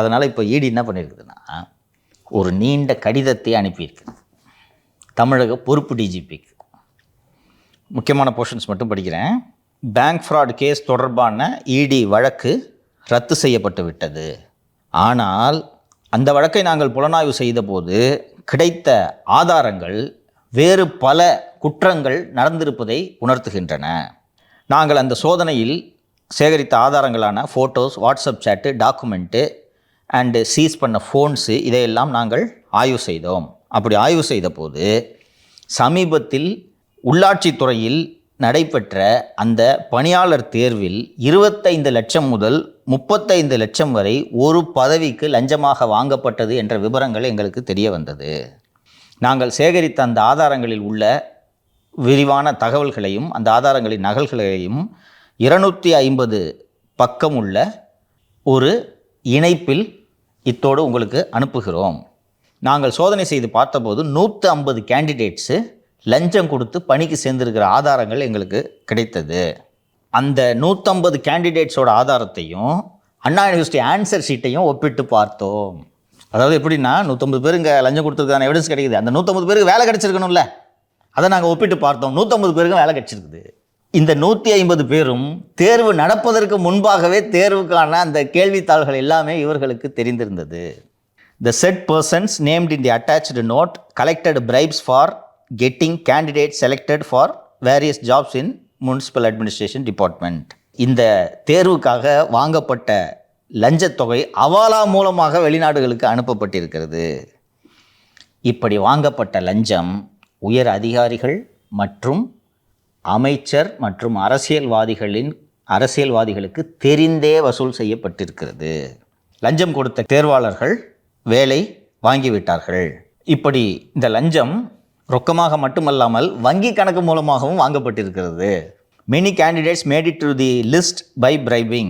அதனால் இப்போ இடி என்ன பண்ணியிருக்குதுன்னா ஒரு நீண்ட கடிதத்தை அனுப்பியிருக்கு தமிழக பொறுப்பு டிஜிபிக்கு. முக்கியமான போர்ஷன்ஸ் மட்டும் படிக்கிறேன். பேங்க் ஃப்ராட் கேஸ் தொடர்பான இடி வழக்கு ரத்து செய்யப்பட்டு விட்டது. ஆனால் அந்த வழக்கை நாங்கள் புலனாய்வு செய்தபோது கிடைத்த ஆதாரங்கள் வேறு பல குற்றங்கள் நடந்திருப்பதை உணர்த்துகின்றன. நாங்கள் அந்த சோதனையில் சேகரித்த ஆதாரங்களான photos, WhatsApp chat, document and seize பண்ண ஃபோன்ஸு இதையெல்லாம் நாங்கள் ஆய்வு செய்தோம். அப்படி ஆய்வு செய்த போது சமீபத்தில் உள்ளாட்சித்துறையில் நடைபெற்ற அந்த பணியாளர் தேர்வில் 25 லட்சம் முதல் 35 லட்சம் வரை ஒரு பதவிக்கு லஞ்சமாக வாங்கப்பட்டது என்ற விவரங்கள் எங்களுக்கு தெரிய வந்தது. நாங்கள் சேகரித்த அந்த ஆதாரங்களில் உள்ள விரிவான தகவல்களையும் அந்த ஆதாரங்களின் நகல்களையும் 250 பக்கம் உள்ள ஒரு இணைப்பில் இத்தோடு உங்களுக்கு அனுப்புகிறோம். நாங்கள் சோதனை செய்து பார்த்தபோது 150 கேண்டிடேட்ஸு லஞ்சம் கொடுத்து பணிக்கு சேர்ந்திருக்கிற ஆதாரங்கள் எங்களுக்கு கிடைத்தது. அந்த 150 கேண்டிடேட்ஸோட ஆதாரத்தையும் அண்ணா யூனிவர்சிட்டி ஆன்சர் ஷீட்டையும் ஒப்பிட்டு பார்த்தோம். அதாவது எப்படின்னா 150 பேர் இங்கே லஞ்சம் கொடுத்துருக்கான எவிடன்ஸ் கிடைக்குது. அந்த 150 பேருக்கு வேலை கிடச்சிருக்கணும்ல, அதை நாங்கள் ஒப்பிட்டு பார்த்தோம். 150 பேருக்கும் வேலை கிடச்சிருக்குது. இந்த 150 பேரும் தேர்வு நடப்பதற்கு முன்பாகவே தேர்வுக்கான அந்த கேள்வித்தாள்கள் எல்லாமே இவர்களுக்கு தெரிந்திருந்தது. The said persons named in the attached note collected bribes for getting candidates selected for various jobs in municipal administration department. இந்த தேர்வுக்காக வாங்கப்பட்ட லஞ்சத்தொகை அவாலா மூலமாக வெளிநாடுகளுக்கு அனுப்பப்பட்டிருக்கிறது. இப்படி வாங்கப்பட்ட லஞ்சம் உயர் அதிகாரிகள் மற்றும் அமைச்சர் மற்றும் அரசியல்வாதிகளுக்கு தெரிந்தே வசூல் செய்யப்பட்டிருக்கிறது. லஞ்சம் கொடுத்த தேர்வாளர்கள் வேலை வாங்கிவிட்டார்கள். இப்படி இந்த லஞ்சம் ரொக்கமாக மட்டுமல்லாமல் வங்கி கணக்கு மூலமாகவும் வாங்கப்பட்டிருக்கிறது. Many candidates made it to the list by bribing.